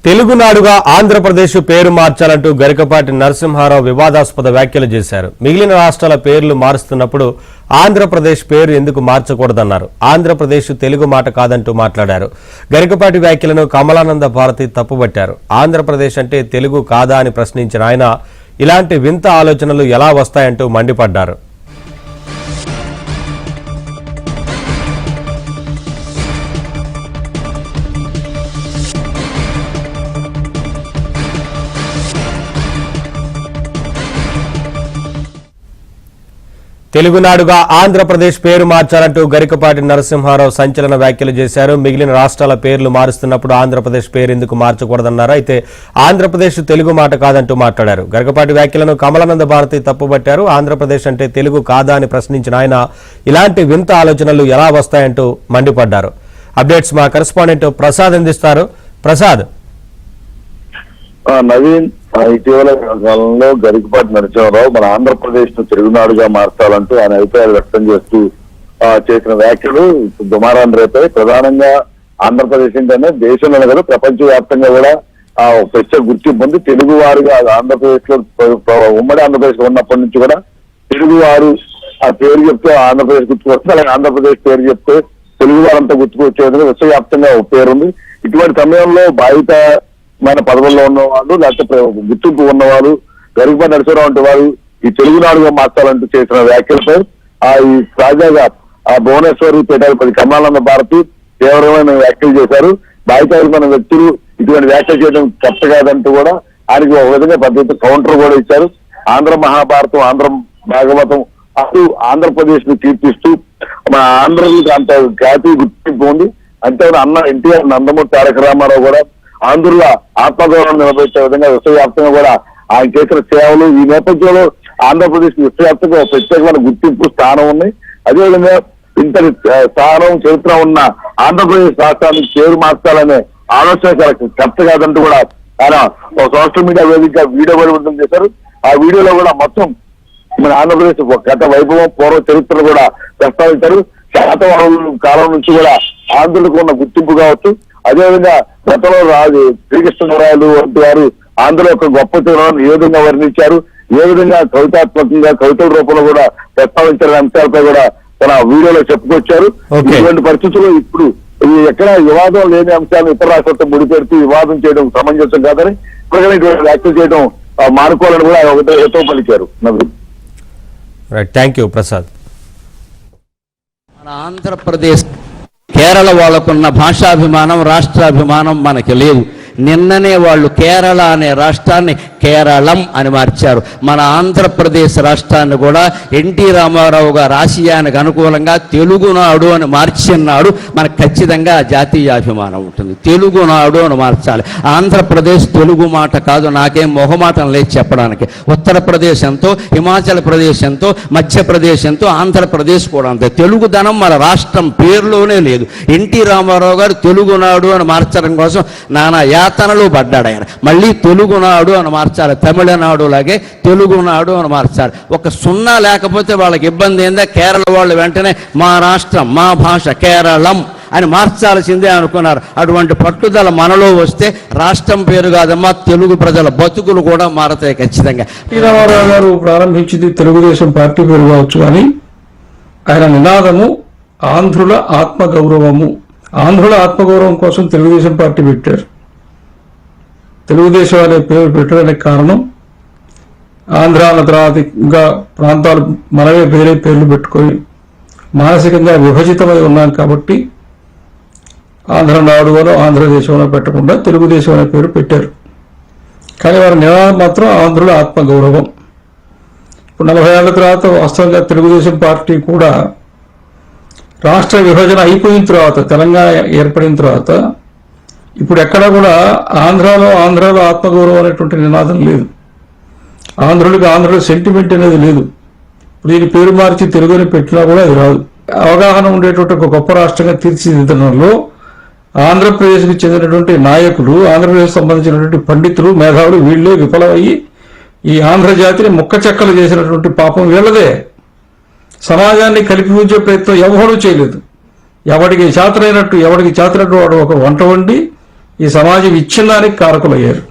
తెలుగునాడుగా ఆంధ్రప్రదేశ్ పేరు మార్చాలంటూ గరికపాటి నరసింహారావు వివాదాస్పద వ్యాఖ్యలు చేశారు. మిగిలిన రాష్ట్రాల పేర్లు మారుస్తున్నప్పుడు ఆంధ్రప్రదేశ్ పేరు ఎందుకు మార్చకూడదన్నారు. ఆంధ్రప్రదేశ్ తెలుగు మాట కాదంటూ మాట్లాడారు. గరికపాటి వ్యాఖ్యలను కమలానంద భారతి తప్పుబట్టారు. ఆంధ్రప్రదేశ్ అంటే తెలుగు కాదా అని ప్రశ్నించిన ఆయన ఇలాంటి వింత ఆలోచనలు ఎలా వస్తాయంటూ మండిపడ్డారు. తెలుగునాడుగా ఆంధ్రప్రదేశ్ పేరు మార్చాలంటూ గరికపాటి నరసింహారావు సంచలన వ్యాఖ్యలు చేశారు. మిగిలిన రాష్ట్రాల పేర్లు మారుస్తున్నప్పుడు ఆంధ్రప్రదేశ్ పేరు ఎందుకు మార్చకూడదన్నారు. అయితే ఆంధ్రప్రదేశ్ తెలుగు మాట కాదంటూ మాట్లాడారు. గరికపాటి వ్యాఖ్యలను కమలానంద భారతి తప్పుబట్టారు. ఆంధ్రప్రదేశ్ అంటే తెలుగు కాదా అని ప్రశ్నించిన ఆయన ఇలాంటి వింత ఆలోచనలు ఎలా వస్తాయంటూ మండిపడ్డారు. అప్డేట్స్ మా కరెస్పాండెంట్ ప్రసాద్ అందిస్తారు. ప్రసాద్. నవీన్, ఇటీవల కాలంలో గరికపాటి నరసింహారావు మన ఆంధ్రప్రదేశ్ ను తెలుగునాడుగా మార్చాలంటూ ఆయన అభిప్రాయాలు వ్యక్తం చేస్తూ చేసిన వ్యాఖ్యలు దుమారాన్ని రేపాయి. ప్రధానంగా ఆంధ్రప్రదేశ్ ఏంటనే దేశంలోనే కదా ప్రపంచ వ్యాప్తంగా కూడా ప్రత్యేక గుర్తింపు ఉంది. తెలుగు వారుగా ఆంధ్రప్రదేశ్ లో ఉమ్మడి ఆంధ్రప్రదేశ్ లో ఉన్నప్పటి నుంచి కూడా తెలుగు వారు ఆ పేరు చెప్తే ఆంధ్రప్రదేశ్ గుర్తుకొస్తుంది, అలాగే ఆంధ్రప్రదేశ్ పేరు చెప్తే తెలుగు వారంతా గుర్తుకొచ్చే విధంగా విశ్వవ్యాప్తంగా ఒక పేరుంది. ఇటువంటి సమయంలో బాధిత మన పదవుల్లో ఉన్నవాళ్ళు లేకపోతే గుర్తింపు ఉన్నవాళ్ళు గరికపాటి నరసింహారావు అంటే వారు ఈ తెలుగునాడుగా మార్చాలంటూ చేసిన వ్యాఖ్యలపై ఈ తాజాగా భువనేశ్వరి పీఠాధిపతి కమలానంద భారతి తీవ్రమైన వ్యాఖ్యలు చేశారు. బాధితులమైన వ్యక్తులు ఇటువంటి వ్యాఖ్యలు చేయడం కరెక్ట్ కాదంటూ కూడా ఆయనకి ఒక విధంగా పద్ధతి కౌంటర్ కూడా ఇచ్చారు. ఆంధ్ర మహాభారతం, ఆంధ్ర భాగవతం అటు ఆంధ్రప్రదేశ్ ను కీర్తిస్తూ మన ఆంధ్రకి అంత జాతీయ గుర్తింపు ఉంది. అంతే అన్న ఎన్టీఆర్ నందమూరి తారక రామారావు కూడా ఆంధ్రుల ఆత్మగౌరవం నిలబెట్టే విధంగా విశ్వవ్యాప్తంగా కూడా ఆయన చేసిన సేవలు ఈ నేపథ్యంలో ఆంధ్రప్రదేశ్ విశ్వవ్యాప్తంగా ప్రత్యేకమైన గుర్తింపు స్థానం ఉంది. అదేవిధంగా ఇంతటి స్థానం చరిత్ర ఉన్న ఆంధ్రప్రదేశ్ రాష్ట్రానికి పేరు మార్చాలనే ఆలోచన చాలా కరెక్ట్ కాదంటూ కూడా ఆయన సోషల్ మీడియా వేదికగా వీడియో విడుదల చేశారు. ఆ వీడియోలో కూడా మొత్తం మన ఆంధ్రప్రదేశ్ గత వైభవం పూర్వ చరిత్రను కూడా ప్రస్తావించారు. శాతవాహనుల కాలం నుంచి కూడా ఆంధ్రులకు ఉన్న గుర్తింపు కావచ్చు, అదేవిధంగా గతంలో శ్రీకృష్ణదేవరాయలు వంటి వారు ఆంధ్ర యొక్క గొప్పతనాన్ని ఏ విధంగా వర్ణించారు, ఏ విధంగా కవితాత్మకంగా కవితల రూపంలో కూడా ప్రస్తావించారనే అంశాలపై కూడా తన వీడియోలో చెప్పుకొచ్చారు. ఇటువంటి పరిస్థితుల్లో ఇప్పుడు ఎక్కడ వివాదం లేని అంశాలను ఇతర రాష్ట్రాలతో ముడిపెడుతూ వివాదం చేయడం సమంజసం కాదని ఇప్పటికైనా ఇటువంటి వ్యాఖ్యలు చేయడం మానుకోవాలని కూడా ఒకటే హితవు పలికారు. Thank you Prasad. మన ఆంధ్రప్రదేశ్ కేరళ వాళ్ళకున్న భాషాభిమానం, రాష్ట్రాభిమానం మనకి లేదు. నిన్ననే వాళ్ళు కేరళ అనే రాష్ట్రాన్ని కేరళం అని మార్చారు. మన ఆంధ్రప్రదేశ్ రాష్ట్రాన్ని కూడా ఎన్టీ రామారావు గారు ఆశయానికి అనుకూలంగా తెలుగునాడు అని మార్చినాడు. మనకు ఖచ్చితంగా జాతీయాభిమానం ఉంటుంది. తెలుగునాడు అని మార్చాలి. ఆంధ్రప్రదేశ్ తెలుగు మాట కాదు, నాకేం మొహమాటం లేదు చెప్పడానికి. ఉత్తరప్రదేశ్ ఎంతో, హిమాచల్ ప్రదేశ్ ఎంతో, మధ్యప్రదేశ్ ఎంతో, ఆంధ్రప్రదేశ్ కూడా అంతే. తెలుగుదనం మన రాష్ట్రం పేరులోనే లేదు. ఎన్టీ రామారావు గారు తెలుగునాడు అని మార్చడం కోసం నానా యాతనలు పడ్డాడు ఆయన. మళ్ళీ తెలుగునాడు అని మార్చాలి. తమిళనాడు లాగే తెలుగునాడు అని మార్చాలి. ఒక సున్నా లేకపోతే వాళ్ళకి ఇబ్బంది ఏందా? కేరళ వాళ్ళు వెంటనే మా రాష్ట్రం, మా భాష కేరళం అని మార్చాల్సిందే అనుకున్నారు. అటువంటి పట్టుదల మనలో వస్తే రాష్ట్రం పేరు కాదమ్మా, తెలుగు ప్రజల బతుకులు కూడా మారతాయి ఖచ్చితంగా. రామారావు గారు ప్రారంభించింది తెలుగుదేశం పార్టీ పేరు కావచ్చు, కానీ ఆయన నినాదము ఆంధ్రుల ఆత్మగౌరవము. ఆంధ్రుల ఆత్మగౌరవం కోసం తెలుగుదేశం పార్టీ పెట్టారు. తెలుగుదేశం అనే పేరు పెట్టడానికి కారణం ఆంధ్రాల తర్వాత ఇంకా ప్రాంతాలు మనమే వేరే పేర్లు పెట్టుకొని మానసికంగా విభజితమై ఉన్నాం కాబట్టి ఆంధ్రనాడు అనో ఆంధ్రదేశంలో పెట్టకుండా తెలుగుదేశం అనే పేరు పెట్టారు. కానీ వారి నినాదం మాత్రం ఆంధ్రుల ఆత్మగౌరవం. ఇప్పుడు 40 ఏళ్ల తర్వాత వాస్తవంగా తెలుగుదేశం పార్టీ కూడా రాష్ట్ర విభజన అయిపోయిన తర్వాత, తెలంగాణ ఏర్పడిన తర్వాత ఇప్పుడు ఎక్కడా కూడా ఆంధ్రాలో ఆత్మగౌరవం అనేటువంటి నినాదం లేదు. ఆంధ్రుల సెంటిమెంట్ అనేది లేదు. ఇప్పుడు దీని పేరు మార్చి తెలుగుని పెట్టినా కూడా అది రాదు. అవగాహన ఉండేటువంటి ఒక గొప్ప రాష్ట్రంగా తీర్చిదిద్దడంలో ఆంధ్రప్రదేశ్కి చెందినటువంటి నాయకులు, ఆంధ్రప్రదేశ్ సంబంధించినటువంటి పండితులు, మేధావులు వీళ్ళే విఫలమయ్యి ఈ ఆంధ్రజాతిని ముక్కచెక్కలు చేసినటువంటి పాపం వీళ్ళదే. సమాజాన్ని కలిపి ఉంచే ప్రయత్నం ఎవడూ చేయలేదు. ఎవడికి చేతనైనట్టు వాడు ఒక వంట వండి ఈ సమాజ విచ్ఛిన్నానికి కారకులయ్యారు.